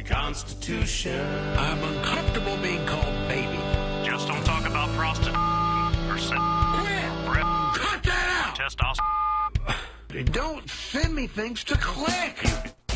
Constitution. I'm uncomfortable being called baby. Just don't talk about prostitute or sex. Cut that out! Testosterone. Don't send me things to click.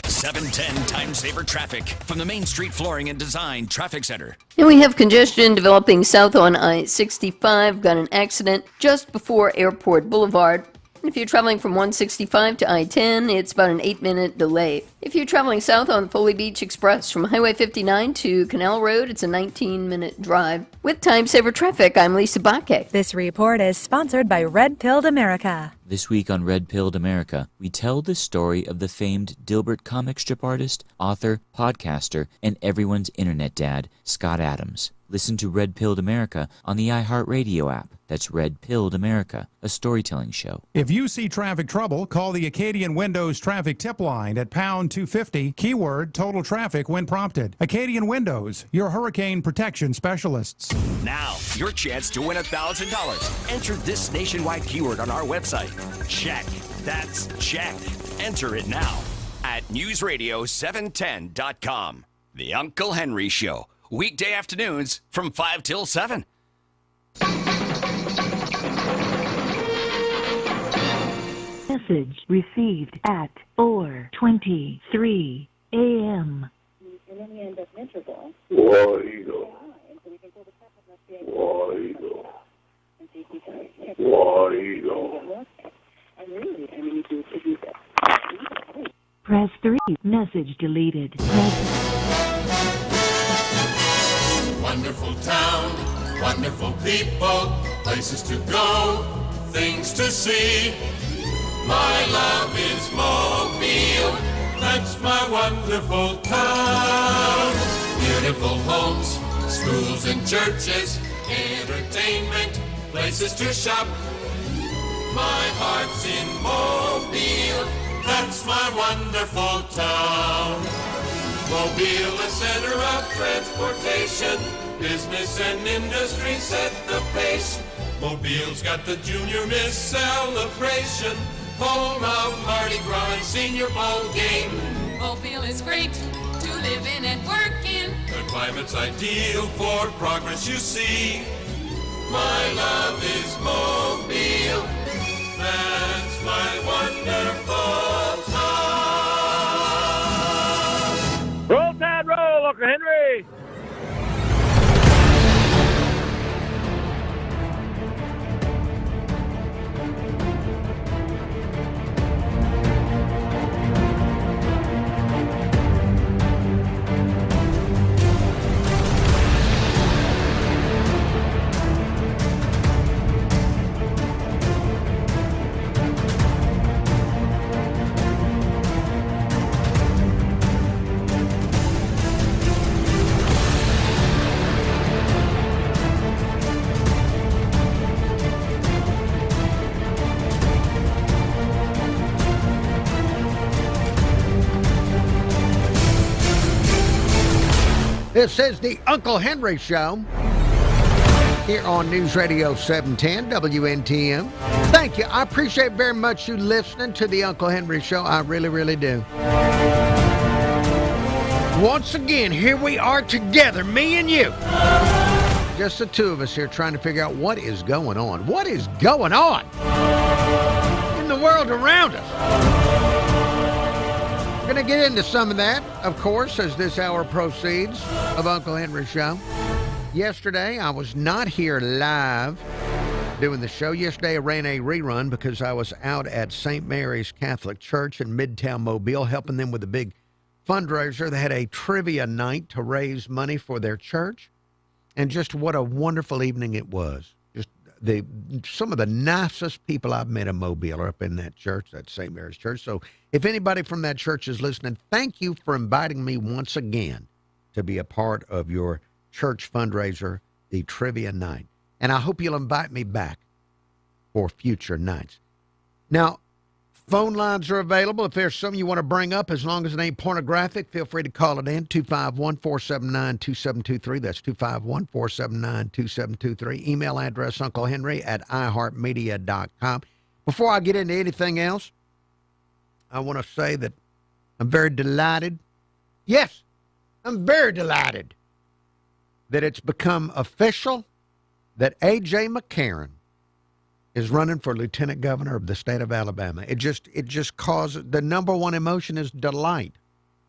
710 Time Saver Traffic from the Main Street Flooring and Design Traffic Center. And we have congestion developing south on I-65. Got an accident just before Airport Boulevard. If you're traveling from 165 to I-10, it's about an 8-minute delay. If you're traveling south on Foley Beach Express from Highway 59 to Canal Road, it's a 19-minute drive. With Time Saver Traffic, I'm Lisa Bakke. This report is sponsored by Red Pilled America. This week on Red Pilled America, we tell the story of the famed Dilbert comic strip artist, author, podcaster, and everyone's internet dad, Scott Adams. Listen to Red Pilled America on the iHeartRadio app. That's Red Pilled America, a storytelling show. If you see traffic trouble, call the Acadian Windows traffic tip line at pound 250, keyword total traffic when prompted. Acadian Windows, your hurricane protection specialists. Now, your chance to win $1,000. Enter this nationwide keyword on our website. Check. That's check. Enter it now at newsradio710.com. The Uncle Henry Show. Weekday afternoons from 5 till 7. Message received at 4:23 a.m. And then we end up miserable. War Eagle. War Eagle. War Eagle. And really, I mean, if you Press 3. Message deleted. Wonderful town, wonderful people, places to go, things to see. My love is Mobile, that's my wonderful town. Beautiful homes, schools and churches, entertainment, places to shop. My heart's in Mobile, that's my wonderful town. Mobile, a center of transportation, business and industry set the pace. Mobile's got the Junior Miss celebration, home of Mardi Gras and Senior Bowl game. Mobile is great to live in and work in. The climate's ideal for progress you see. My love is Mobile, that's my wonderful town. Roll Tide, roll, Uncle Henry. This is the Uncle Henry Show here on News Radio 710 WNTM. Thank you. I appreciate very much you listening to the Uncle Henry Show. I really, really do. Once again, here we are together, me and you. Just the two of us here trying to figure out what is going on. What is going on in the world around us? Going to get into some of that, of course, as this hour proceeds of Uncle Henry Show. Yesterday, I was not here live doing the show. Yesterday, I ran a rerun because I was out at St. Mary's Catholic Church in Midtown Mobile, helping them with a big fundraiser. They had a trivia night to raise money for their church. And just what a wonderful evening it was. Just some of the nicest people I've met in Mobile are up in that church, that St. Mary's Church. So if anybody from that church is listening, thank you for inviting me once again to be a part of your church fundraiser, the trivia night. And I hope you'll invite me back for future nights. Now, phone lines are available. If there's something you want to bring up, as long as it ain't pornographic, feel free to call it in, 251-479-2723. That's 251-479-2723. Email address, unclehenry@iheartmedia.com. Before I get into anything else, I want to say that I'm very delighted. Yes, I'm very delighted that it's become official that A.J. McCarron is running for lieutenant governor of the state of Alabama. It just causes, the number one emotion is delight.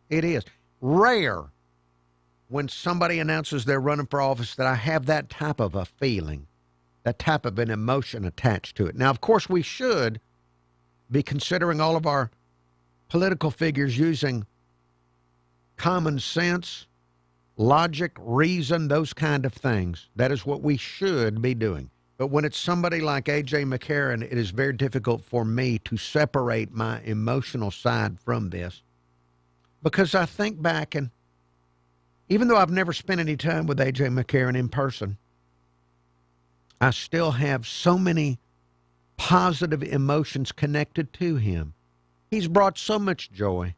It is rare when somebody announces they're running for office that I have that type of a feeling, that type of an emotion attached to it. Now, of course, we should be considering all of our political figures using common sense, logic, reason, those kind of things. That is what we should be doing. But when it's somebody like A.J. McCarron, it is very difficult for me to separate my emotional side from this. Because I think back, and even though I've never spent any time with A.J. McCarron in person, I still have so many positive emotions connected to him. He's brought so much joy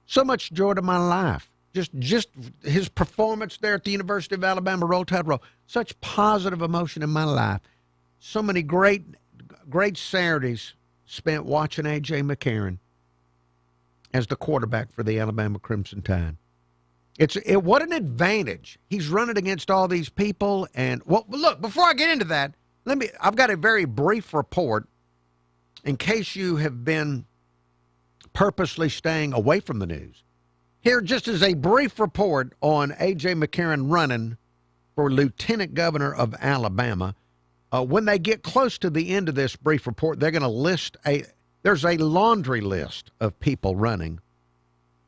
to my life. Just his performance there at the University of Alabama, Roll Tide Roll. Such positive emotion in my life. So many great Saturdays spent watching A.J. McCarron as the quarterback for the Alabama Crimson Tide. What an advantage. He's running against all these people. And, well, look, before I get into that, I've got a very brief report in case you have been purposely staying away from the news. Here, just as a brief report on A.J. McCarron running for lieutenant governor of Alabama. When they get close to the end of this brief report, they're going to list there's a laundry list of people running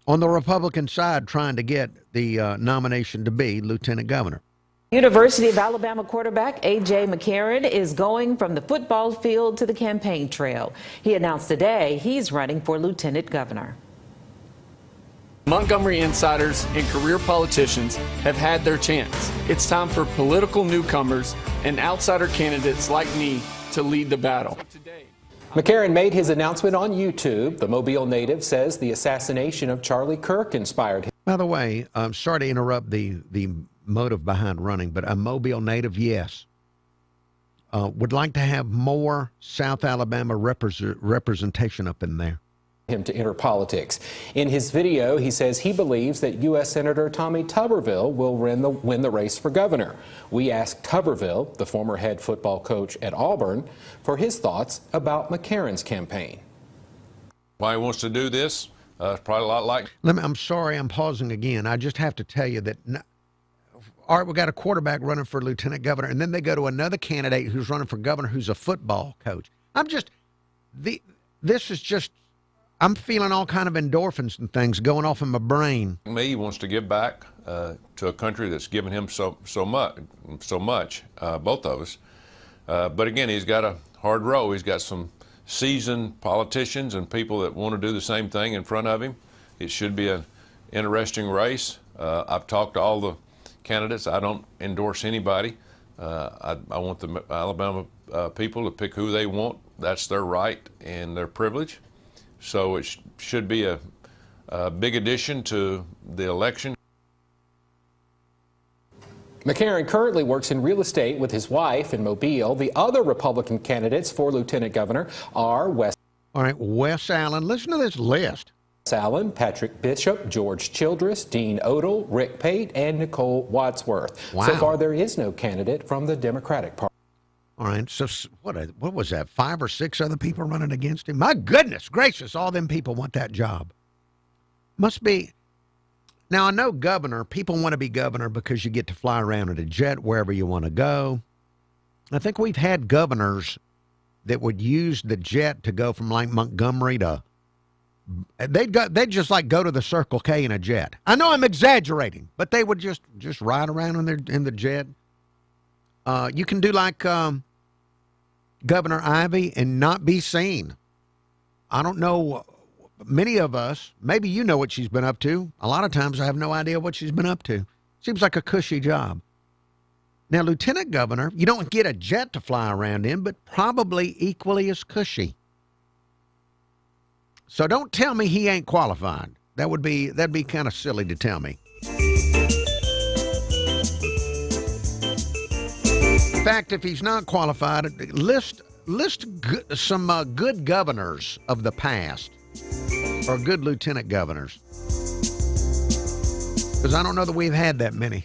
on the Republican side trying to get the nomination to be lieutenant governor. University of Alabama quarterback A.J. McCarron is going from the football field to the campaign trail. He announced today he's running for lieutenant governor. Montgomery insiders and career politicians have had their chance. It's time for political newcomers and outsider candidates like me to lead the battle. McCarron made his announcement on YouTube. The Mobile native says the assassination of Charlie Kirk inspired him. By the way, I'm sorry to interrupt the motive behind running, but a Mobile native, yes. Would like to have more South Alabama representation up in there. Him to enter politics. In his video, he says he believes that U.S. Senator Tommy Tuberville will win the race for governor. We asked Tuberville, the former head football coach at Auburn, for his thoughts about McCarron's campaign. Why he wants to do this? It's probably a lot like... I'm sorry, I'm pausing again. I just have to tell you that, all right, we got a quarterback running for lieutenant governor, and then they go to another candidate who's running for governor who's a football coach. This is just... I'm feeling all kind of endorphins and things going off in my brain. He wants to give back to a country that's given him so much, both of us. But again, he's got a hard row. He's got some seasoned politicians and people that want to do the same thing in front of him. It should be an interesting race. I've talked to all the candidates. I don't endorse anybody. I want the Alabama people to pick who they want. That's their right and their privilege. So it should be a big addition to the election. McCarron currently works in real estate with his wife in Mobile. The other Republican candidates for lieutenant governor are Wes Allen. Listen to this list. Wes Allen, Patrick Bishop, George Childress, Dean Odle, Rick Pate, and Nicole Wadsworth. Wow. So far, there is no candidate from the Democratic Party. All right, so what was that, 5 or 6 other people running against him? My goodness gracious, all them people want that job. Must be. Now, I know governor, people want to be governor because you get to fly around in a jet wherever you want to go. I think we've had governors that would use the jet to go from like Montgomery to, they'd just like go to the Circle K in a jet. I know I'm exaggerating, but they would just ride around in the jet. You can do like Governor Ivey and not be seen. I don't know, many of us, maybe you know what she's been up to. A lot of times I have no idea what she's been up to. Seems like a cushy job. Now, lieutenant governor, you don't get a jet to fly around in, but probably equally as cushy. So don't tell me he ain't qualified. That'd be kind of silly to tell me. In fact, if he's not qualified, list some good governors of the past or good lieutenant governors. because I don't know that we've had that many.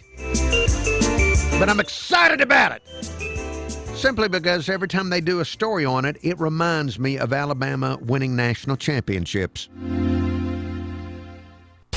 But I'm excited about it. Simply because every time they do a story on it, it reminds me of Alabama winning national championships.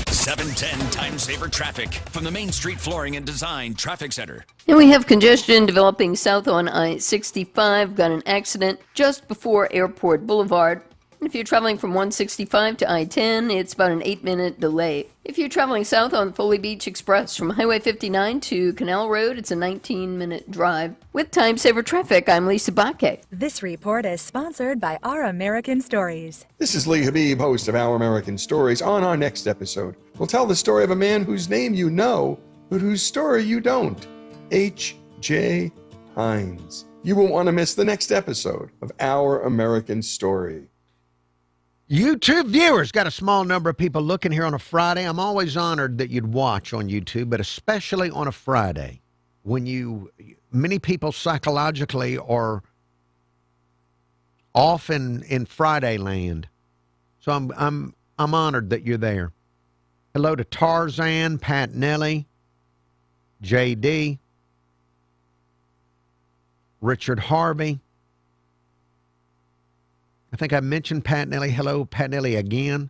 710 Time Saver Traffic from the Main Street Flooring and Design Traffic Center. And we have congestion developing south on I-65. Got an accident just before Airport Boulevard. If you're traveling from 165 to I-10, it's about an 8-minute delay. If you're traveling south on Foley Beach Express from Highway 59 to Canal Road, it's a 19-minute drive. With Time Saver Traffic, I'm Lisa Bakke. This report is sponsored by Our American Stories. This is Lee Habib, host of Our American Stories. On our next episode, we'll tell the story of a man whose name you know, but whose story you don't. H.J. Hines. You won't want to miss the next episode of Our American Story. YouTube viewers, got a small number of people looking here on a Friday. I'm always honored that you'd watch on YouTube, but especially on a Friday when many people psychologically are off in Friday land. So I'm honored that you're there. Hello to Tarzan, Pat Nelly, JD, Richard Harvey. I think I mentioned Pat Nelly. Hello, Pat Nelly again.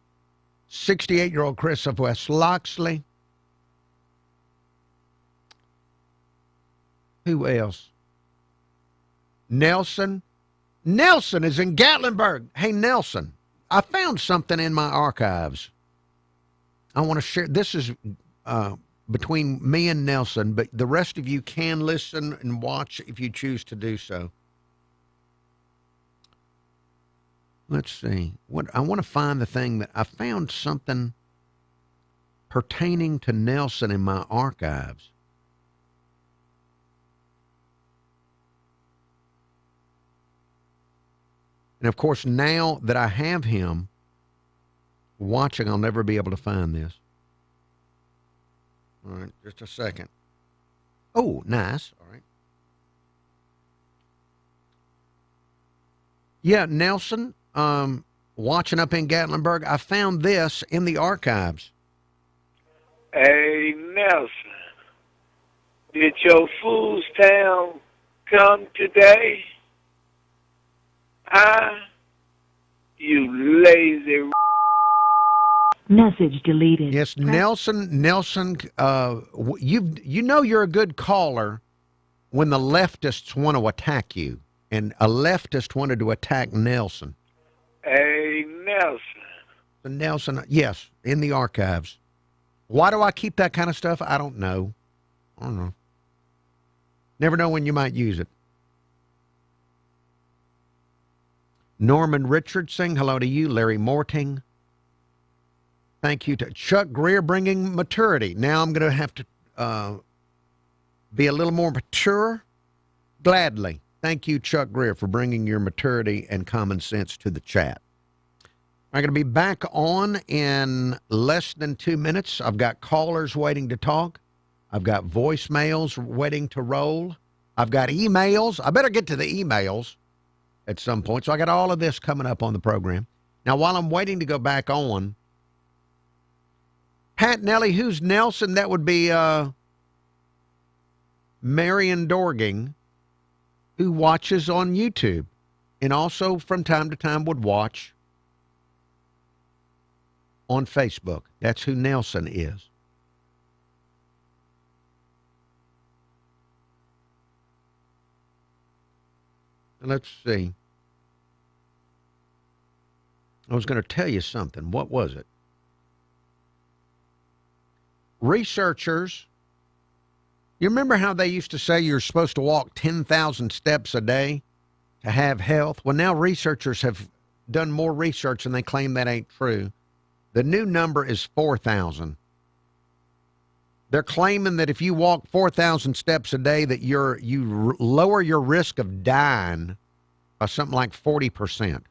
68-year-old Chris of West Loxley. Who else? Nelson. Nelson is in Gatlinburg. Hey, Nelson, I found something in my archives. I want to share. This is between me and Nelson, but the rest of you can listen and watch if you choose to do so. Let's see. I want to find the thing that I found something pertaining to Nelson in my archives. And of course, now that I have him watching, I'll never be able to find this. All right, just a second. Oh, nice. All right. Yeah, Nelson. Watching up in Gatlinburg, I found this in the archives. Hey, Nelson, did your fool's town come today? You lazy. Message deleted. Yes, Nelson, you know you're a good caller when the leftists want to attack you, and a leftist wanted to attack Nelson. Hey, Nelson. Nelson, yes, in the archives. Why do I keep that kind of stuff? I don't know. Never know when you might use it. Norman Richardson, hello to you. Larry Morting. Thank you to Chuck Greer, bringing maturity. Now I'm going to have to be a little more mature. Gladly. Thank you, Chuck Greer, for bringing your maturity and common sense to the chat. I'm going to be back on in less than 2 minutes. I've got callers waiting to talk. I've got voicemails waiting to roll. I've got emails. I better get to the emails at some point. So I got all of this coming up on the program. Now, while I'm waiting to go back on, Pat Nelly, who's Nelson? That would be Marion Dorging, who watches on YouTube and also from time to time would watch on Facebook. That's who Nelson is. Let's see. I was going to tell you something. What was it? Researchers, you remember how they used to say you're supposed to walk 10,000 steps a day to have health? Well, now researchers have done more research and they claim that ain't true. The new number is 4,000. They're claiming that if you walk 4,000 steps a day, that you lower your risk of dying by something like 40%.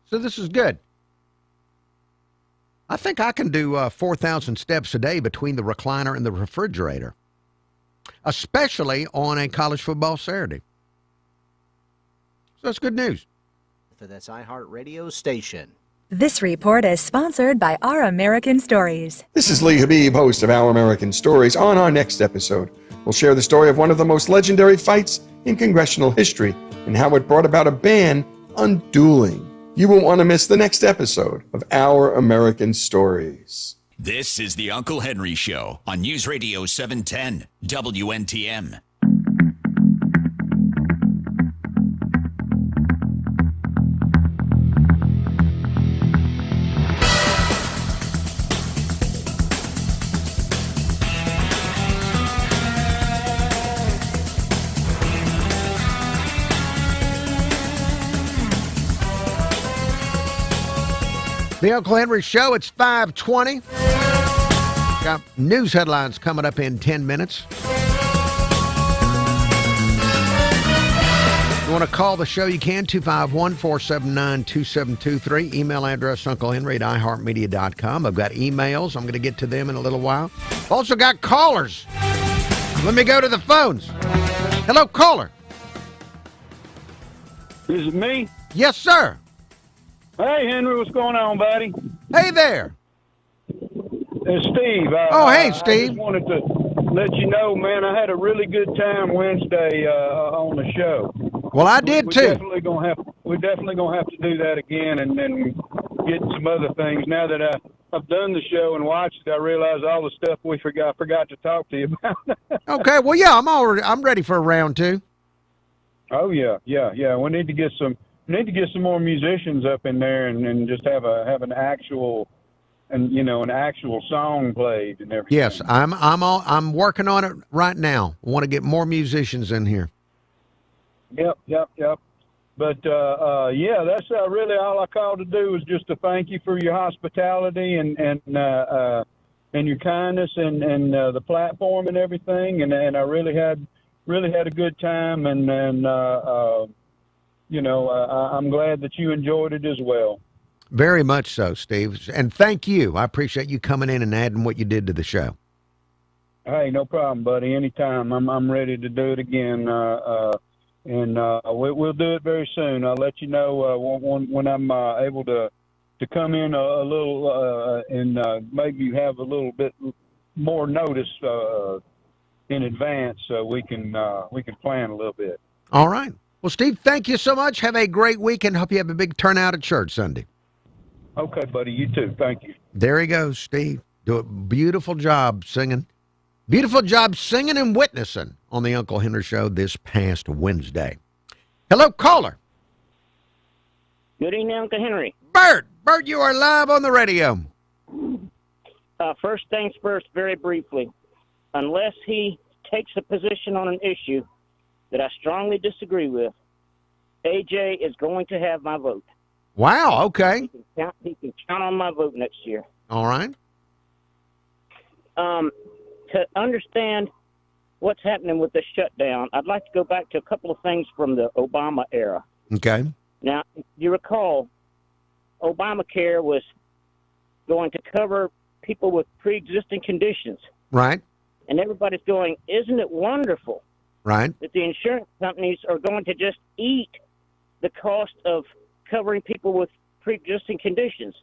So this is good. I think I can do 4,000 steps a day between the recliner and the refrigerator, especially on a college football Saturday. So that's good news. For this iHeartRadio station. This report is sponsored by Our American Stories. This is Lee Habib, host of Our American Stories. On our next episode, we'll share the story of one of the most legendary fights in congressional history and how it brought about a ban on dueling. You won't want to miss the next episode of Our American Stories. This is the Uncle Henry Show on News Radio 710 WNTM. The Uncle Henry Show, it's 5:20. Got news headlines coming up in 10 minutes. You want to call the show, you can, 251-479-2723. Email address, unclehenry@iheartmedia.com. I've got emails. I'm going to get to them in a little while. Also got callers. Let me go to the phones. Hello, caller. Is it me? Yes, sir. Hey, Henry, what's going on, buddy? Hey there. It's Steve. Hey, Steve. I just wanted to let you know, man, I had a really good time Wednesday on the show. Well, I did too. We're definitely gonna have to do that again, and then get some other things. Now that I've done the show and watched it, I realize all the stuff I forgot to talk to you about. Okay, well, yeah, I'm ready for a round two. Oh yeah. We need to get some more musicians up in there and just have an actual song played and everything. Yes, I'm working on it right now. I want to get more musicians in here. Yep. But that's really all I called to do was just to thank you for your hospitality and your kindness and the platform and everything. And I really had a good time and I'm glad that you enjoyed it as well. Very much so, Steve. And thank you. I appreciate you coming in and adding what you did to the show. Hey, no problem, buddy. Anytime. I'm ready to do it again. We'll do it very soon. I'll let you know when I'm able to come in a little and maybe have a little bit more notice in advance so we can plan a little bit. All right. Well, Steve, thank you so much. Have a great week and hope you have a big turnout at church Sunday. Okay, buddy. You too. Thank you. There he goes, Steve. Do a beautiful job singing. Beautiful job singing and witnessing on the Uncle Henry Show this past Wednesday. Hello, caller. Good evening, Uncle Henry. Bert, you are live on the radio. First things first, very briefly. Unless he takes a position on an issue that I strongly disagree with, AJ is going to have my vote. Wow, okay. He can count on my vote next year. All right. To understand what's happening with the shutdown, I'd like to go back to a couple of things from the Obama era. Okay. Now, if you recall, Obamacare was going to cover people with pre-existing conditions. Right. And everybody's going, isn't it wonderful? Right. That the insurance companies are going to just eat the cost of covering people with pre-existing conditions.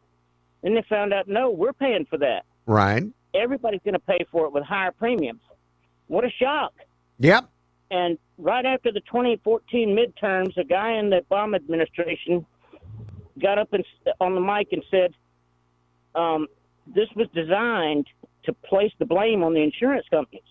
Then they found out, no, we're paying for that. Right. Everybody's going to pay for it with higher premiums. What a shock. Yep. And right after the 2014 midterms, a guy in the Obama administration got up on the mic and said, this was designed to place the blame on the insurance companies.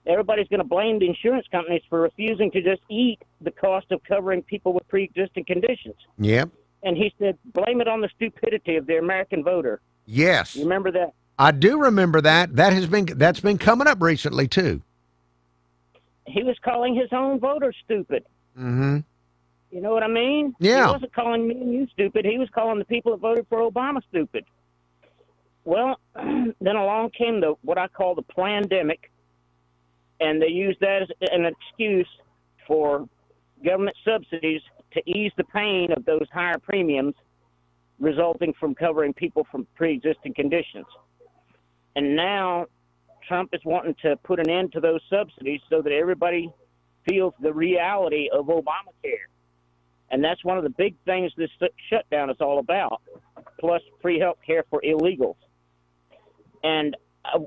Everybody's going to blame the insurance companies for refusing to just eat the cost of covering people with pre-existing conditions. Yep. And he said, blame it on the stupidity of the American voter. Yes. You remember that? I do remember that. That's been coming up recently, too. He was calling his own voters stupid. Mm-hmm. You know what I mean? Yeah. He wasn't calling me and you stupid. He was calling the people that voted for Obama stupid. Well, then along came what I call the plandemic, and they used that as an excuse for government subsidies to ease the pain of those higher premiums resulting from covering people from pre-existing conditions. And now Trump is wanting to put an end to those subsidies so that everybody feels the reality of Obamacare. And that's one of the big things this shutdown is all about. plus free health care for illegals. And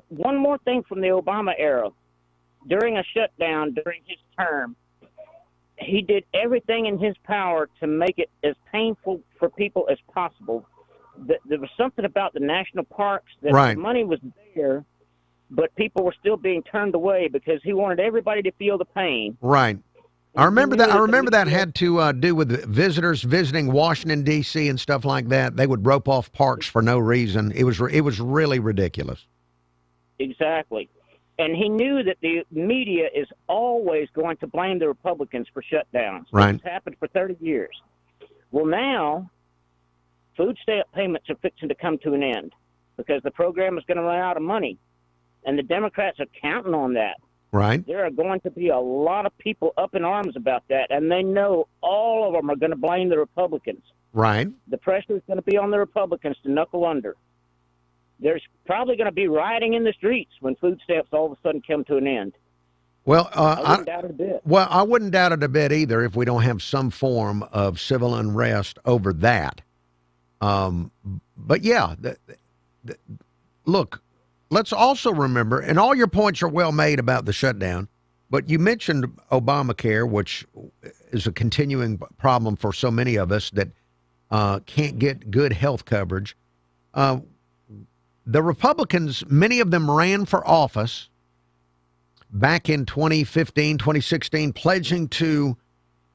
one more thing from the Obama era. During a shutdown, during his term, he did everything in his power to make it as painful for people as possible. There was something about the national parks that the money was there, but people were still being turned away because he wanted everybody to feel the pain. Right. I remember that had to do with visitors visiting Washington, D.C. and stuff like that. They would rope off parks for no reason. It was really ridiculous. Exactly. And he knew that the media is always going to blame the Republicans for shutdowns. Right. It's happened for 30 years. Well, now, food stamp payments are fixing to come to an end because the program is going to run out of money. And the Democrats are counting on that. Right. There are going to be a lot of people up in arms about that, and they know all of them are going to blame the Republicans. Right. The pressure is going to be on the Republicans to knuckle under. There's probably going to be rioting in the streets when food stamps all of a sudden come to an end. Well, I wouldn't doubt it a bit. Well, I wouldn't doubt it a bit either if we don't have some form of civil unrest over that. But yeah, look, let's also remember, and all your points are well made about the shutdown, but you mentioned Obamacare, which is a continuing problem for so many of us that can't get good health coverage. The Republicans, many of them ran for office back in 2015, 2016, pledging to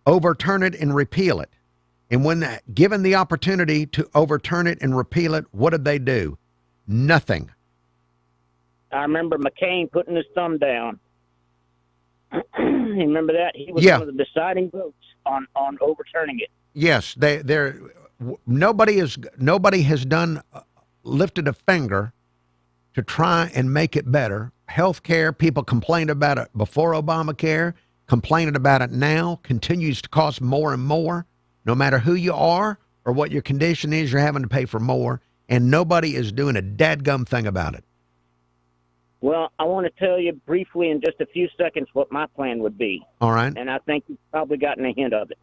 overturn it and repeal it. And when given the opportunity to overturn it and repeal it, what did they do? Nothing. I remember McCain putting his thumb down. You remember that? He was one of the deciding votes on overturning it. Yes, nobody has lifted a finger to try and make it better. Health care, people complained about it before Obamacare, complaining about it now, continues to cost more and more. No matter who you are or what your condition is, you're having to pay for more, and nobody is doing a dadgum thing about it. Well, I want to tell you briefly in just a few seconds what my plan would be. All right. And I think you've probably gotten a hint of it.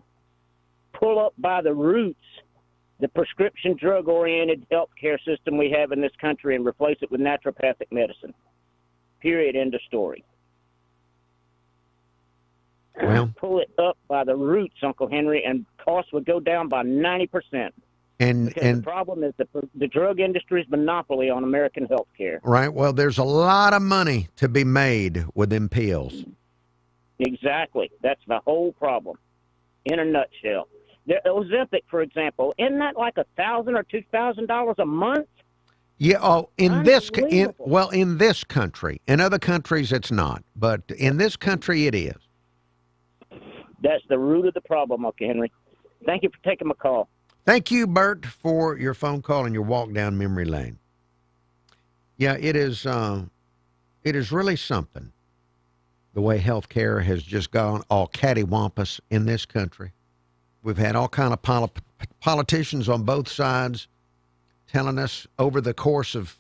Pull up by the roots the prescription drug-oriented health care system we have in this country and replace it with naturopathic medicine. Period. End of story. Well, pull it up by the roots, Uncle Henry, and costs would go down by 90%. And the problem is the drug industry's monopoly on American health care. Right. Well, there's a lot of money to be made with them pills. Exactly. That's the whole problem in a nutshell. The Ozempic, for example, isn't that like $1,000 or $2,000 a month? Yeah. Oh, in this country, in other countries it's not, but in this country it is. That's the root of the problem, okay, Henry. Thank you for taking my call. Thank you, Bert, for your phone call and your walk down memory lane. Yeah, it is really something. The way health care has just gone all cattywampus in this country. We've had all kind of politicians on both sides telling us over the course of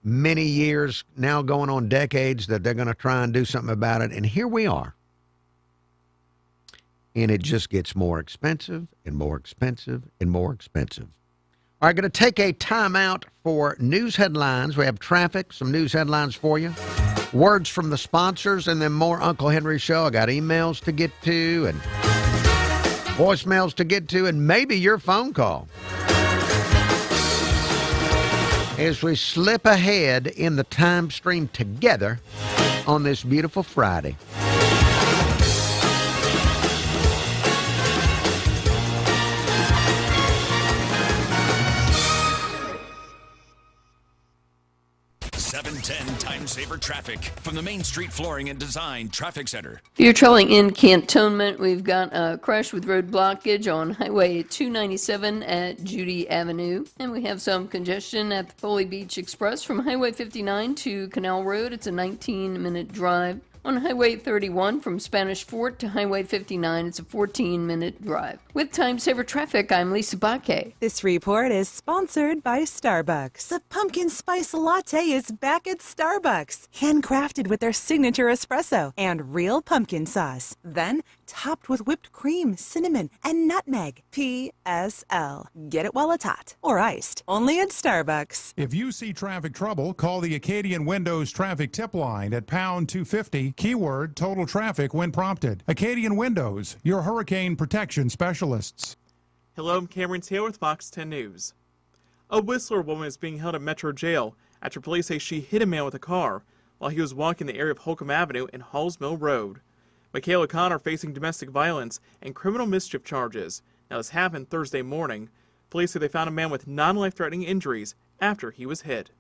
many years, now going on decades, that they're going to try and do something about it. And here we are. And it just gets more expensive and more expensive and more expensive. All right, going to take a timeout for news headlines. We have traffic, some news headlines for you, words from the sponsors, and then more Uncle Henry Show. I got emails to get to and voicemails to get to, and maybe your phone call. As we slip ahead in the time stream together on this beautiful Friday. Time saver traffic from the Main Street Flooring and Design Traffic Center. If you're traveling in Cantonment, we've got a crash with road blockage on Highway 297 at Judy Avenue. And we have some congestion at the Foley Beach Express from Highway 59 to Canal Road. It's a 19-minute drive. On Highway 31 from Spanish Fort to Highway 59, it's a 14-minute drive. With Time Saver Traffic, I'm Lisa Baque. This report is sponsored by Starbucks. The pumpkin spice latte is back at Starbucks. Handcrafted with their signature espresso and real pumpkin sauce. Then topped with whipped cream, cinnamon, and nutmeg. PSL. Get it while it's hot or iced. Only at Starbucks. If you see traffic trouble, call the Acadian Windows traffic tip line at pound 250, keyword total traffic when prompted. Acadian Windows, your hurricane protection specialists. Hello, I'm Cameron Taylor with Fox 10 News. A Whistler woman is being held at Metro Jail after police say she hit a man with a car while he was walking the area of Holcomb Avenue and Halls Mill Road. Michaela Connor facing domestic violence and criminal mischief charges. Now, this happened Thursday morning. Police say they found a man with non-life-threatening injuries after he was hit.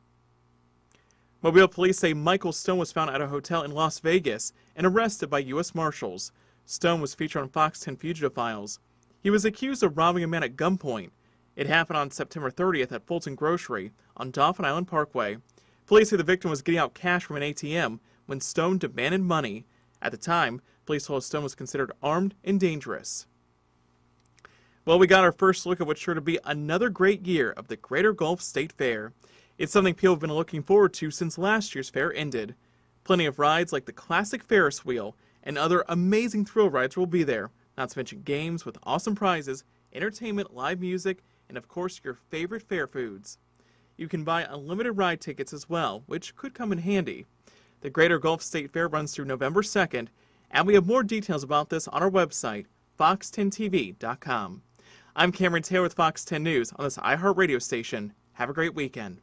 Mobile police say Michael Stone was found at a hotel in Las Vegas and arrested by U.S. Marshals. Stone was featured on Fox 10 Fugitive Files. He was accused of robbing a man at gunpoint. It happened on September 30th at Fulton Grocery on Dauphin Island Parkway. Police say the victim was getting out cash from an ATM when Stone demanded money. At the time, police told Stone was considered armed and dangerous. Well, we got our first look at what's sure to be another great year of the Greater Gulf State Fair. It's something people have been looking forward to since last year's fair ended. Plenty of rides like the classic Ferris wheel and other amazing thrill rides will be there, not to mention games with awesome prizes, entertainment, live music, and of course your favorite fair foods. You can buy unlimited ride tickets as well, which could come in handy. The Greater Gulf State Fair runs through November 2nd, and we have more details about this on our website, fox10tv.com. I'm Cameron Taylor with Fox 10 News on this iHeartRadio station. Have a great weekend.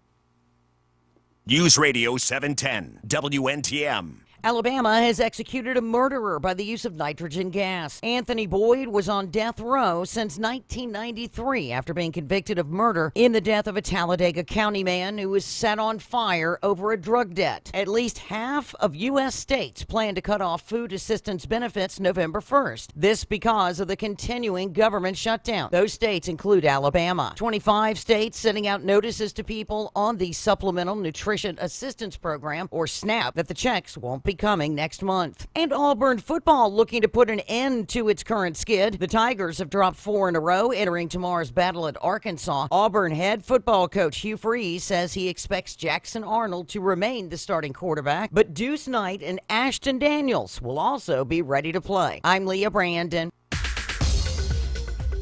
News Radio 710, WNTM. Alabama has executed a murderer by the use of nitrogen gas. Anthony Boyd was on death row since 1993 after being convicted of murder in the death of a Talladega County man who was set on fire over a drug debt. At least half of U.S. states plan to cut off food assistance benefits November 1st. This because of the continuing government shutdown. Those states include Alabama. 25 states sending out notices to people on the Supplemental Nutrition Assistance Program, or SNAP, that the checks won't be coming next month. And Auburn football looking to put an end to its current skid. The Tigers have dropped 4 in a row, entering tomorrow's battle at Arkansas. Auburn head football coach Hugh Freeze says he expects Jackson Arnold to remain the starting quarterback, but Deuce Knight and Ashton Daniels will also be ready to play. I'm Leah Brandon.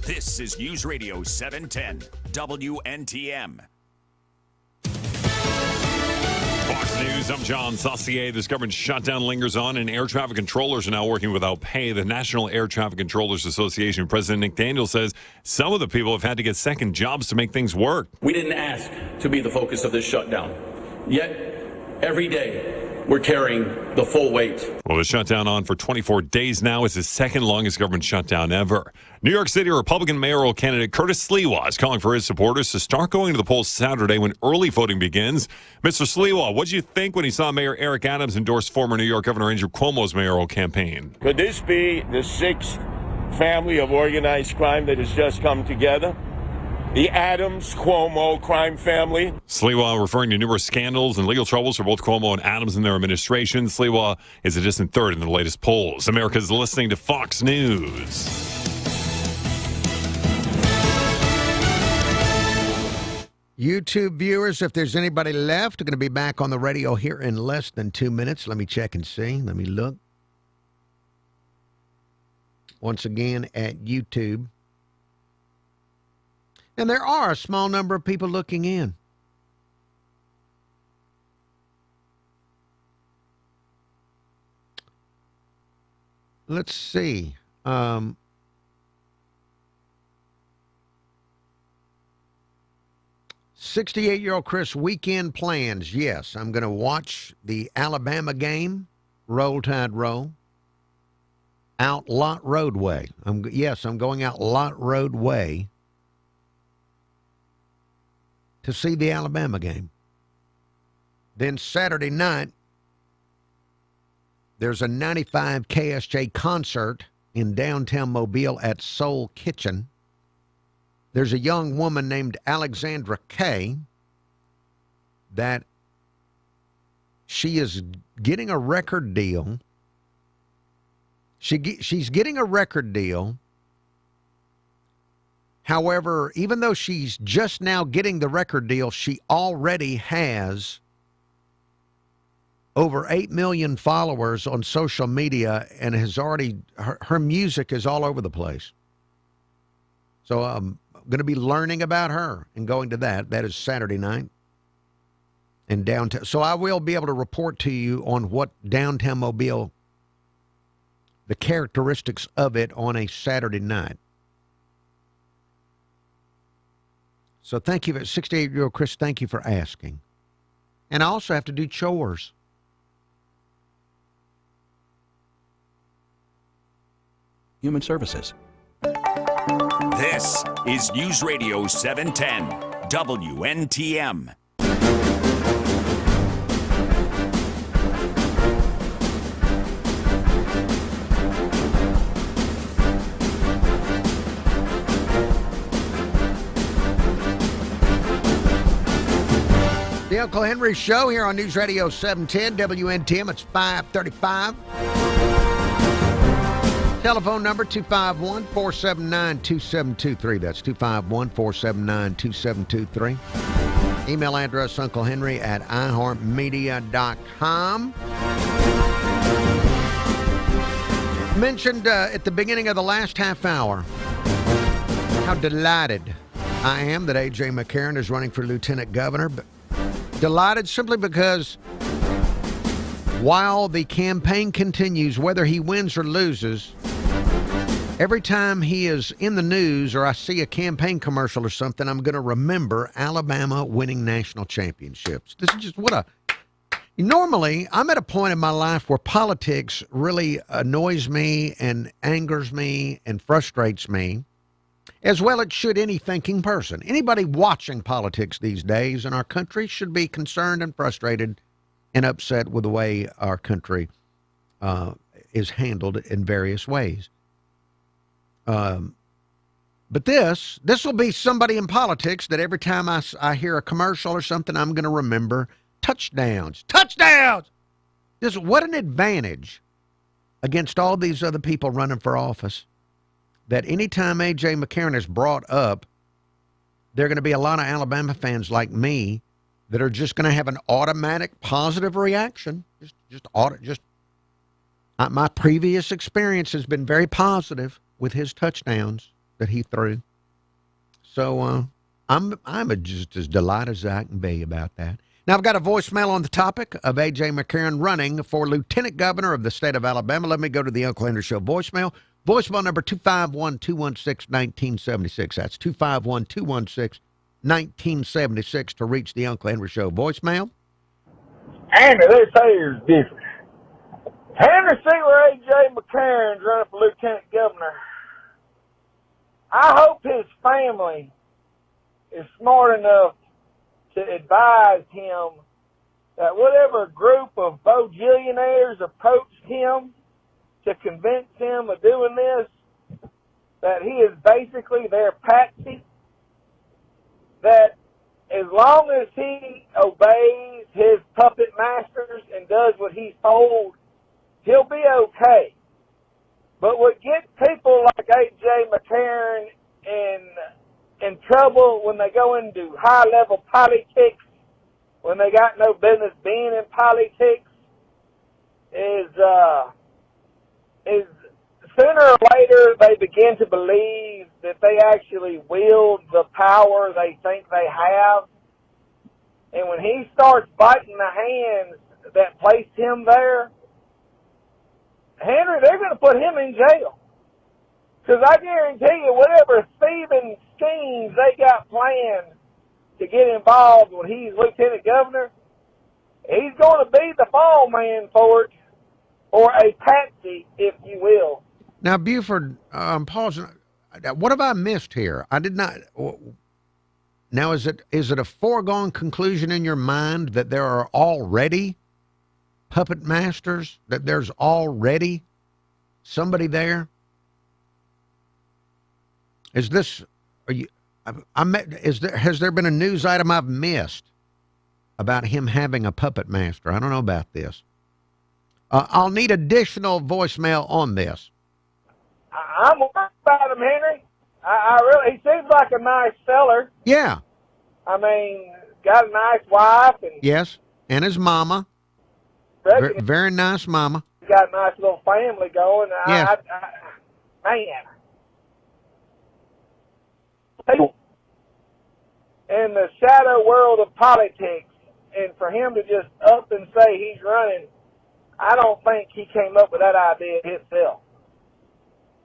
This is News Radio 710, WNTM. Fox News, I'm John Saucier. This government shutdown lingers on, and air traffic controllers are now working without pay. The National Air Traffic Controllers Association President Nick Daniels says some of the people have had to get second jobs to make things work. We didn't ask to be the focus of this shutdown, yet every day we're carrying the full weight. Well, the shutdown on for 24 days now. It's the second longest government shutdown ever. New York City Republican mayoral candidate Curtis Sliwa is calling for his supporters to start going to the polls Saturday when early voting begins. Mr. Sliwa, what did you think when he saw Mayor Eric Adams endorse former New York Governor Andrew Cuomo's mayoral campaign? Could this be the 6th family of organized crime that has just come together? The Adams-Cuomo crime family. Sliwa referring to numerous scandals and legal troubles for both Cuomo and Adams in their administration. Sliwa is a distant third in the latest polls. America's listening to Fox News. YouTube viewers, if there's anybody left, we're going to be back on the radio here in less than 2 minutes. Let me check and see. Let me look. Once again at YouTube. And there are a small number of people looking in. Let's see. 68-year-old Chris, weekend plans. Yes, I'm going to watch the Alabama game, Roll Tide Roll, out Lot Roadway. I'm going out Lot Roadway to see the Alabama game. Then Saturday night, there's a 95 KSJ concert in downtown Mobile at Soul Kitchen. There's a young woman named Alexandra Kay that she is getting a record deal She's getting a record deal. However, even though she's just now getting the record deal, she already has over 8 million followers on social media and has already, her music is all over the place. So I'm going to be learning about her and going to that. That is Saturday night in downtown. So I will be able to report to you on what downtown Mobile, the characteristics of it on a Saturday night. So thank you, 68-year-old Chris, thank you for asking. And I also have to do chores. Human Services. This is News Radio 710 WNTM. The Uncle Henry Show here on News Radio 710 WNTM. It's 5:35. Telephone number 251-479-2723. That's 251-479-2723. Email address unclehenry@iheartmedia.com. Mentioned at the beginning of the last half hour how delighted I am that A.J. McCarron is running for lieutenant governor. But delighted simply because while the campaign continues, whether he wins or loses, every time he is in the news or I see a campaign commercial or something, I'm going to remember Alabama winning national championships. This is just what a... Normally, I'm at a point in my life where politics really annoys me and angers me and frustrates me, as well it should any thinking person. Anybody watching politics these days in our country should be concerned and frustrated and upset with the way our country is handled in various ways. But this will be somebody in politics that every time I hear a commercial or something, I'm going to remember touchdowns. Touchdowns! What an advantage against all these other people running for office that anytime A.J. McCarron is brought up, there are going to be a lot of Alabama fans like me that are just going to have an automatic positive reaction. My previous experience has been very positive with his touchdowns that he threw. So I'm just as delighted as I can be about that. Now, I've got a voicemail on the topic of A.J. McCarron running for lieutenant governor of the state of Alabama. Let me go to the Uncle Henry Show voicemail. Voicemail number 251-216-1976. That's 251-216-1976 to reach the Uncle Henry Show voicemail. Henry, this here is different. Henry, see where A.J. McCarron's running for lieutenant governor. I hope his family is smart enough to advise him that whatever group of bojillionaires approached him to convince him of doing this, that he is basically their patsy, that as long as he obeys his puppet masters and does what he's told, he'll be okay. But what gets people like A.J. McCarron in trouble when they go into high-level politics, when they got no business being in politics, is sooner or later they begin to believe that they actually wield the power they think they have. And when he starts biting the hands that placed him there, Henry, they're going to put him in jail. Because I guarantee you, whatever thieving schemes they got planned to get involved when he's lieutenant governor, he's going to be the fall man for it, or a patsy, if you will. Now, Buford, I'm pausing. What have I missed here? I did not. Now, is it a foregone conclusion in your mind that there are already puppet masters, that there's already somebody there? Has there been a news item I've missed about him having a puppet master? I don't know about this. I'll need additional voicemail on this. I'm worried about him, Henry. I really, he seems like a nice seller. Yeah. I mean, got a nice wife and Yes. And his mama. reckon Very nice mama. he's got a nice little family going. Yes. Man. People in the shadow world of politics, and for him to just up and say he's running, I don't think he came up with that idea himself.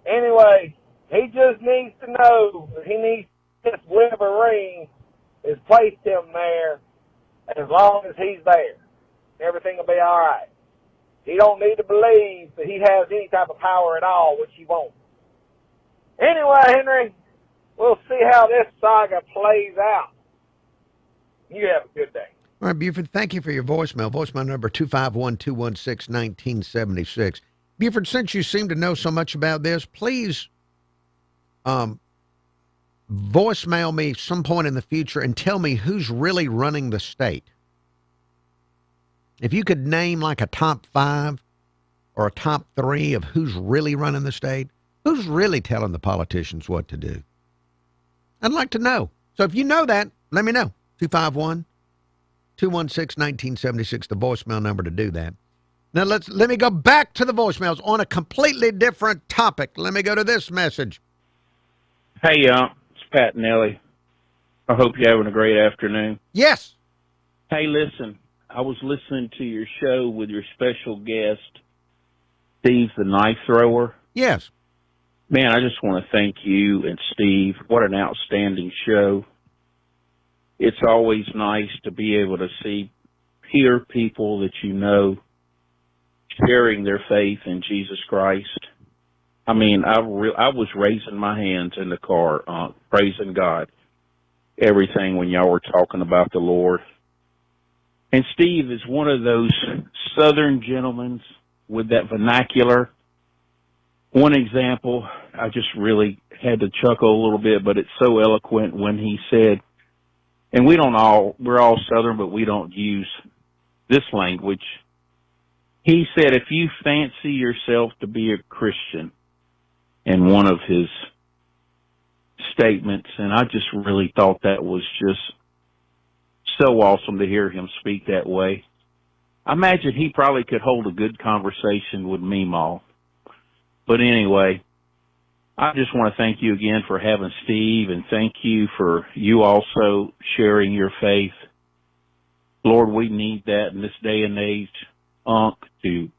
Anyway, he just needs to know that he needs this whatever ring has placed him there. As long as he's there, everything will be all right. He don't need to believe that he has any type of power at all, which he won't. Anyway, Henry, we'll see how this saga plays out. You have a good day. All right, Buford, thank you for your voicemail. Voicemail number 251-216-1976. Buford, since you seem to know so much about this, please voicemail me some point in the future and tell me who's really running the state. If you could name like a top 5 or a top 3 of who's really running the state, who's really telling the politicians what to do? I'd like to know. So if you know that, let me know. 251-216-1976, the voicemail number to do that. Now let me go back to the voicemails on a completely different topic. Let me go to this message. Hey, it's Pat and Ellie. I hope you're having a great afternoon. Yes. Hey, listen, I was listening to your show with your special guest, Steve the Knife Thrower. Yes. Man, I just want to thank you and Steve. What an outstanding show. It's always nice to be able to hear people that you know sharing their faith in Jesus Christ. I mean, I was raising my hands in the car, praising God, everything when y'all were talking about the Lord. And Steve is one of those Southern gentlemen with that vernacular. One example, I just really had to chuckle a little bit, but it's so eloquent when he said, and we're all Southern, but we don't use this language. He said, if you fancy yourself to be a Christian, in one of his statements, and I just really thought that was just so awesome to hear him speak that way. I imagine he probably could hold a good conversation with Meemaw. But anyway, I just want to thank you again for having Steve, and thank you for you also sharing your faith. Lord, we need that in this day and age, to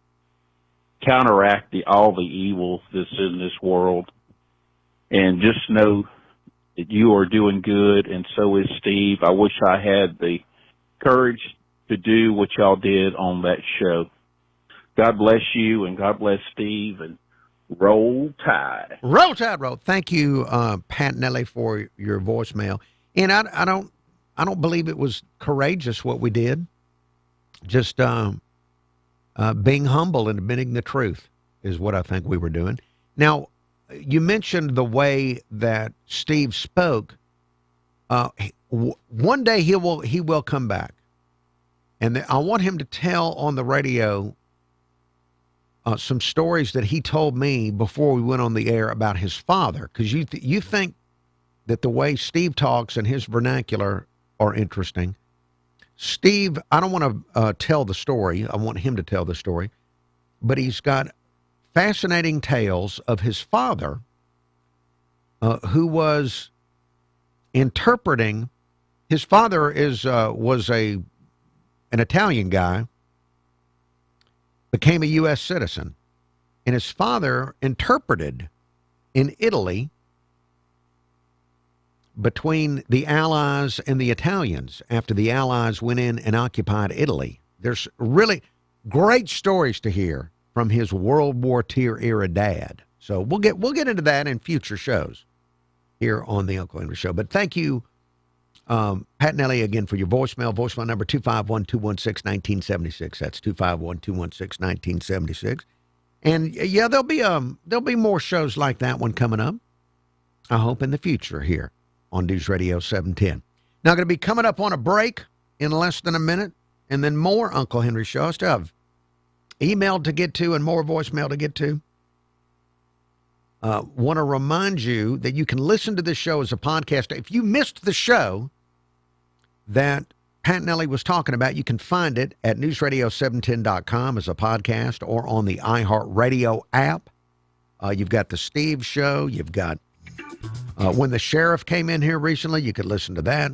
counteract all the evil that's in this world. And just know that you are doing good, and so is Steve. I wish I had the courage to do what y'all did on that show. God bless you, and God bless Steve, and roll tide. Roll tide, roll. Thank you, Pat Nelly, for your voicemail. And I don't believe it was courageous what we did. Just being humble and admitting the truth is what I think we were doing. Now, you mentioned the way that Steve spoke. One day he will come back, and I want him to tell on the radio some stories that he told me before we went on the air about his father, because you think that the way Steve talks and his vernacular are interesting. Steve, I don't want to tell the story. I want him to tell the story, but he's got fascinating tales of his father, who was interpreting. His father was an Italian guy, became a U.S. citizen, and his father interpreted in Italy between the Allies and the Italians after the Allies went in and occupied Italy. There's really great stories to hear from his World War II era dad. So we'll get into that in future shows here on the Uncle Henry Show. But thank you, Pat Nelly, again for your voicemail. Voicemail number 251-216-1976. That's 251-216-1976. And yeah, there'll be more shows like that one coming up, I hope, in the future here on News Radio 710. Now, going to be coming up on a break in less than a minute, and then more Uncle Henry Show. I still have email to get to and more voicemail to get to. Want to remind you that you can listen to this show as a podcast. If you missed the show that Pat Nelly was talking about, you can find it at newsradio710.com as a podcast or on the iHeartRadio app. You've got the Steve Show. You've got when the sheriff came in here recently, you could listen to that.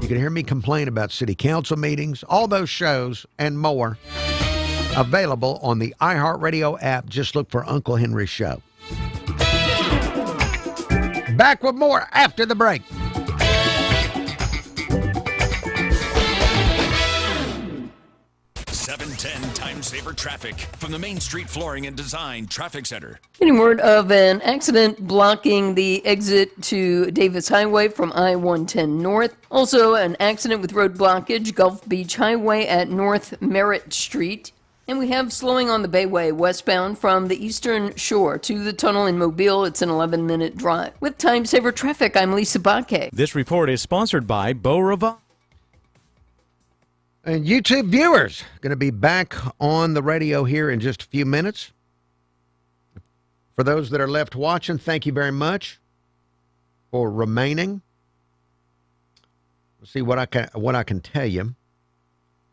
You can hear me complain about city council meetings, all those shows and more available on the iHeartRadio app. Just look for Uncle Henry Show. Back with more after the break. Time Saver Traffic from the Main Street Flooring and Design Traffic Center. Getting word of an accident blocking the exit to Davis Highway from I-110 North. Also, an accident with road blockage, Gulf Beach Highway at North Merritt Street. And we have slowing on the Bayway westbound from the Eastern Shore to the tunnel in Mobile. It's an 11-minute drive. With Time Saver Traffic, I'm Lisa Bakke. This report is sponsored by Beau Rivard. And YouTube viewers, going to be back on the radio here in just a few minutes. For those that are left watching, thank you very much for remaining. Let's see what I can tell you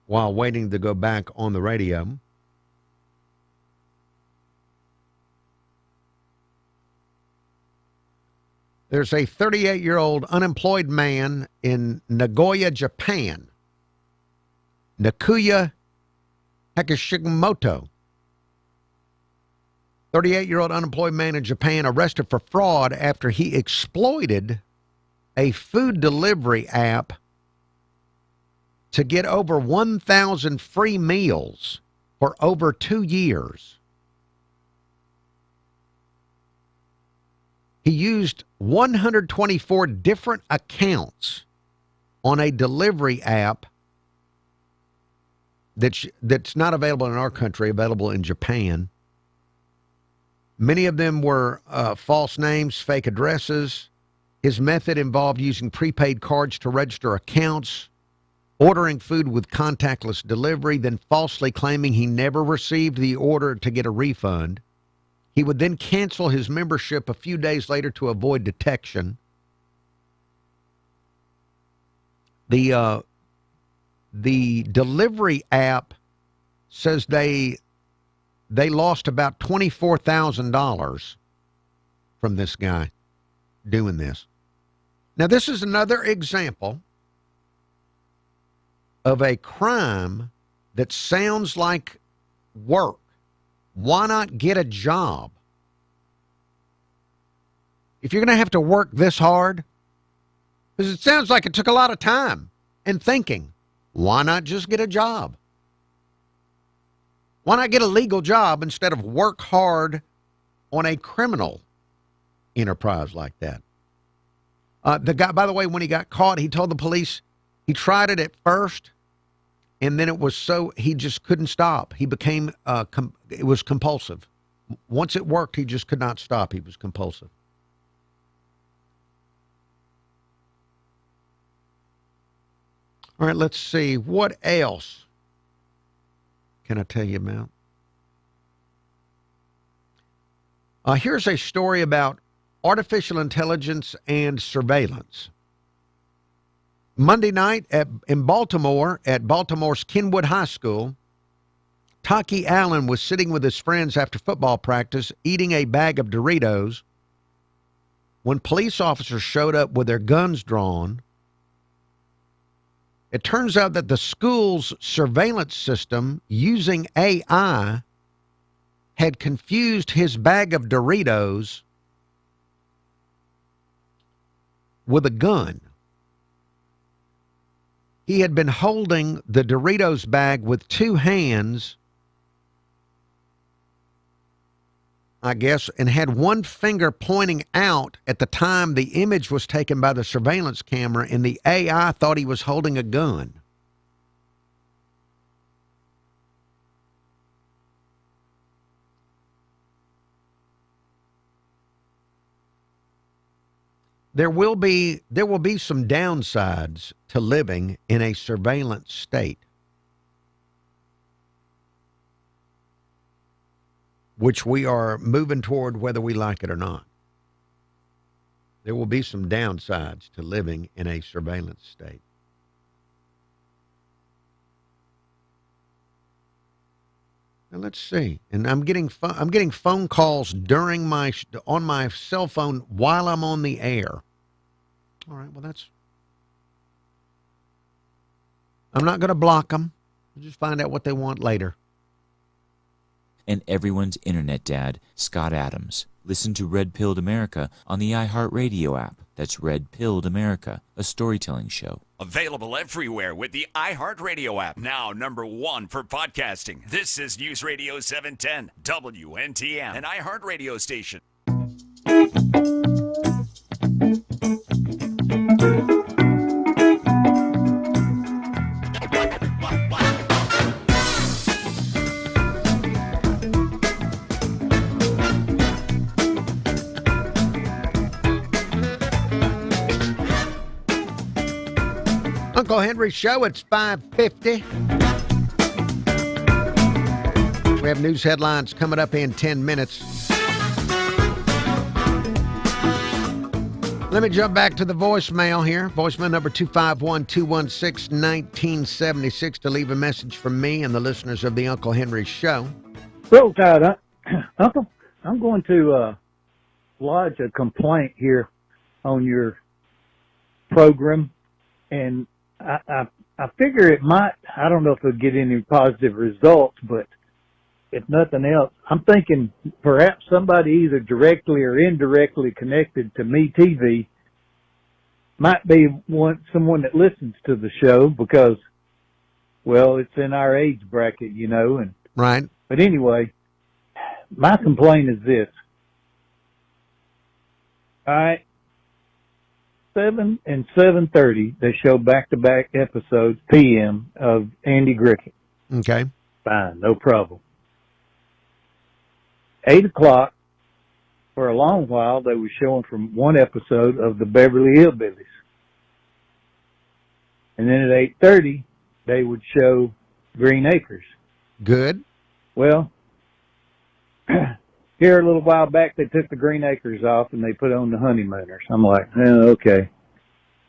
while waiting to go back on the radio. There's a 38-year-old unemployed man in Nagoya, Japan. Nakuya Hakishimoto, 38-year-old unemployed man in Japan, arrested for fraud after he exploited a food delivery app to get over 1,000 free meals for over 2 years. He used 124 different accounts on a delivery app that's not available in our country, available in Japan. Many of them were false names, fake addresses. His method involved using prepaid cards to register accounts, ordering food with contactless delivery, then falsely claiming he never received the order to get a refund. He would then cancel his membership a few days later to avoid detection. The delivery app says they lost about $24,000 from this guy doing this. Now, this is another example of a crime that sounds like work. Why not get a job? If you're going to have to work this hard, because it sounds like it took a lot of time and thinking. Why not just get a job? Why not get a legal job instead of work hard on a criminal enterprise like that? The guy, by the way, when he got caught, he told the police he tried it at first, and then it was so he just couldn't stop. He became, it was compulsive. Once it worked, he just could not stop. He was compulsive. All right, let's see. What else can I tell you about? Here's a story about artificial intelligence and surveillance. Monday night in Baltimore, at Baltimore's Kenwood High School, Taki Allen was sitting with his friends after football practice, eating a bag of Doritos, when police officers showed up with their guns drawn. It turns out that the school's surveillance system using AI had confused his bag of Doritos with a gun. He had been holding the Doritos bag with two hands, I guess, and had one finger pointing out at the time the image was taken by the surveillance camera, and the AI thought he was holding a gun. There will be some downsides to living in a surveillance state. which we are moving toward whether we like it or not. There will be some downsides to living in a surveillance state. Now let's see. And I'm getting phone calls on my cell phone while I'm on the air. All right, well I'm not going to block them. We'll just find out what they want later. And everyone's internet dad, Scott Adams. Listen to Red Pilled America on the iHeartRadio app. That's Red Pilled America, a storytelling show. Available everywhere with the iHeartRadio app. Now #1 for podcasting. This is News Radio 710, WNTM, an iHeartRadio station. Uncle Henry Show, it's 5:50. We have news headlines coming up in 10 minutes. Let me jump back to the voicemail here. Voicemail number 251-216-1976 to leave a message from me and the listeners of the Uncle Henry Show. Roll Tide, Uncle, I'm going to lodge a complaint here on your program, and I figure it might, I don't know if it'll get any positive results, but if nothing else, I'm thinking perhaps somebody either directly or indirectly connected to MeTV might be someone that listens to the show because, well, it's in our age bracket, you know. And right. But anyway, my complaint is this. All right. 7 and 7:30, they show back-to-back episodes PM of Andy Griffith. Okay. Fine, no problem. 8 o'clock, for a long while, they were showing from one episode of the Beverly Hillbillies. And then at 8:30, they would show Green Acres. Good. Well, here a little while back, they took the Green Acres off and they put on the Honeymooners. I'm like, okay.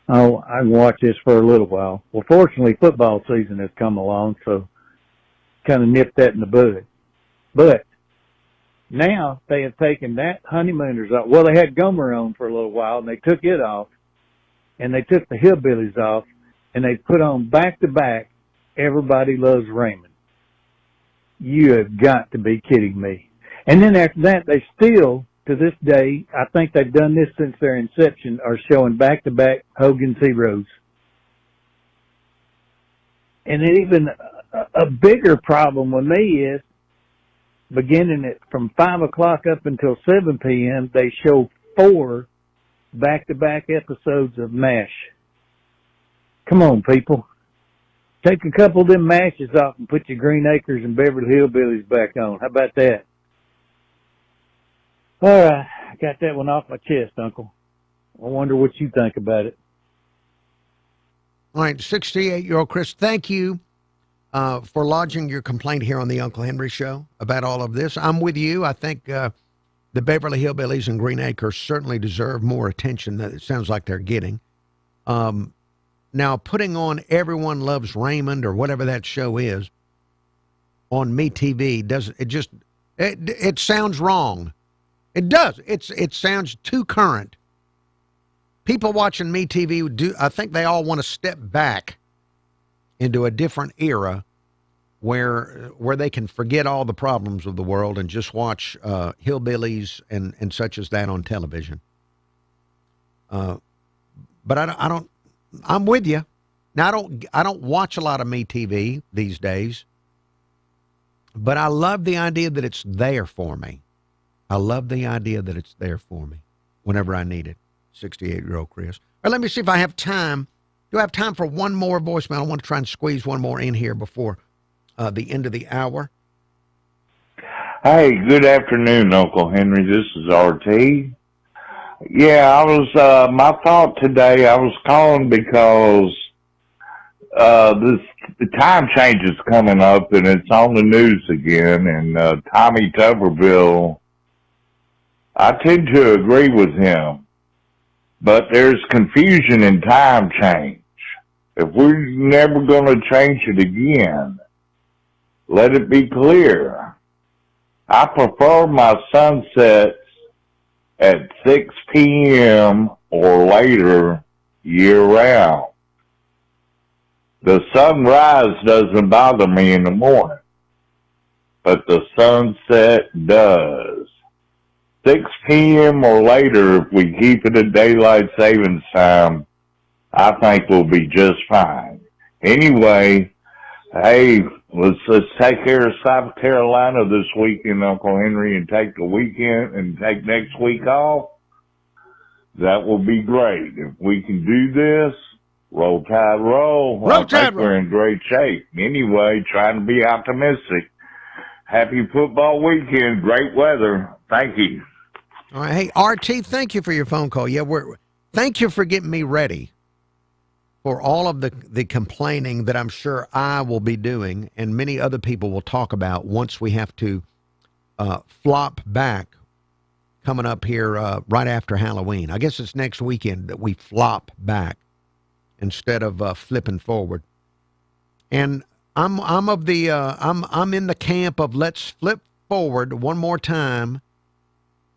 Oh, I can watch this for a little while. Well, fortunately, football season has come along, so kind of nipped that in the bud. But now they have taken that Honeymooners off. Well, they had Gomer on for a little while, and they took it off, and they took the Hillbillies off, and they put on back-to-back Everybody Loves Raymond. You have got to be kidding me. And then after that, they still, to this day, I think they've done this since their inception, are showing back-to-back Hogan's Heroes. And even a bigger problem with me is, beginning from 5 o'clock up until 7 p.m., they show 4 back-to-back episodes of MASH. Come on, people. Take a couple of them MASHes off and put your Green Acres and Beverly Hillbillies back on. How about that? All right, I got that one off my chest, Uncle. I wonder what you think about it. All right, 68-year-old Chris, thank you for lodging your complaint here on the Uncle Henry Show about all of this. I'm with you. I think the Beverly Hillbillies and Green Acres certainly deserve more attention than it sounds like they're getting. Now, putting on Everyone Loves Raymond or whatever that show is on MeTV doesn't, it sounds wrong. It does. It sounds too current. People watching MeTV I think they all want to step back into a different era where they can forget all the problems of the world and just watch hillbillies and such as that on television. But I'm with you. Now I don't watch a lot of MeTV these days, but I love the idea that it's there for me. I love the idea that it's there for me whenever I need it. 68-year-old Chris. All right, let me see if I have time. Do I have time for one more voicemail? I want to try and squeeze one more in here before the end of the hour. Hey, good afternoon, Uncle Henry. This is RT. Yeah, I was, my thought today, I was calling because the time change is coming up, and it's on the news again. And Tommy Tuberville, I tend to agree with him, but there's confusion in time change. If we're never going to change it again, let it be clear. I prefer my sunsets at 6 p.m. or later year-round. The sunrise doesn't bother me in the morning, but the sunset does. 6 p.m. or later, if we keep it at daylight savings time, I think we'll be just fine. Anyway, hey, let's take care of South Carolina this weekend, Uncle Henry, and take the weekend and take next week off. That will be great. If we can do this, roll tide roll. I think we're in great shape. Anyway, trying to be optimistic. Happy football weekend. Great weather. Thank you. All right. Hey, RT, thank you for your phone call. Yeah, thank you for getting me ready for all of the complaining that I'm sure I will be doing and many other people will talk about once we have to flop back coming up here right after Halloween. I guess it's next weekend that we flop back instead of flipping forward. And I'm in the camp of let's flip forward one more time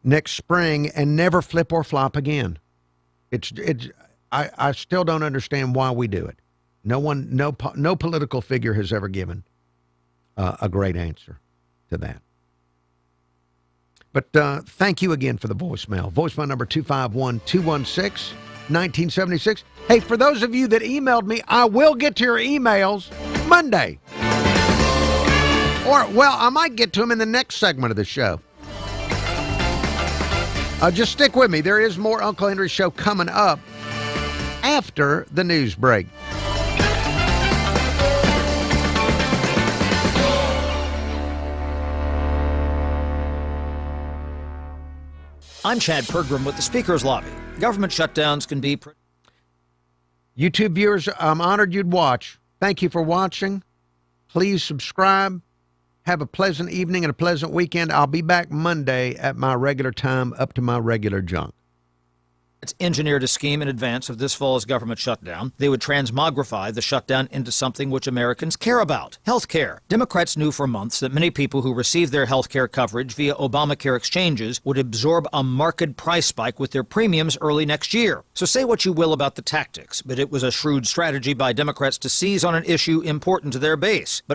next spring and never flip or flop again. I still don't understand why we do it. No political figure has ever given a great answer to that. But thank you again for the voicemail. Voicemail number 251-216-1976. Hey, for those of you that emailed me, I will get to your emails Monday. Or, well, I might get to them in the next segment of the show. Just stick with me. There is more Uncle Henry Show coming up after the news break. I'm Chad Pergram with the Speaker's Lobby. Government shutdowns can be... YouTube viewers, I'm honored you'd watch. Thank you for watching. Please subscribe. Have a pleasant evening and a pleasant weekend. I'll be back Monday at my regular time, up to my regular junk. It's engineered a scheme in advance of this fall's government shutdown. They would transmogrify the shutdown into something which Americans care about, health care. Democrats knew for months that many people who receive their health care coverage via Obamacare exchanges would absorb a marked price spike with their premiums early next year. So say what you will about the tactics, but it was a shrewd strategy by Democrats to seize on an issue important to their base. But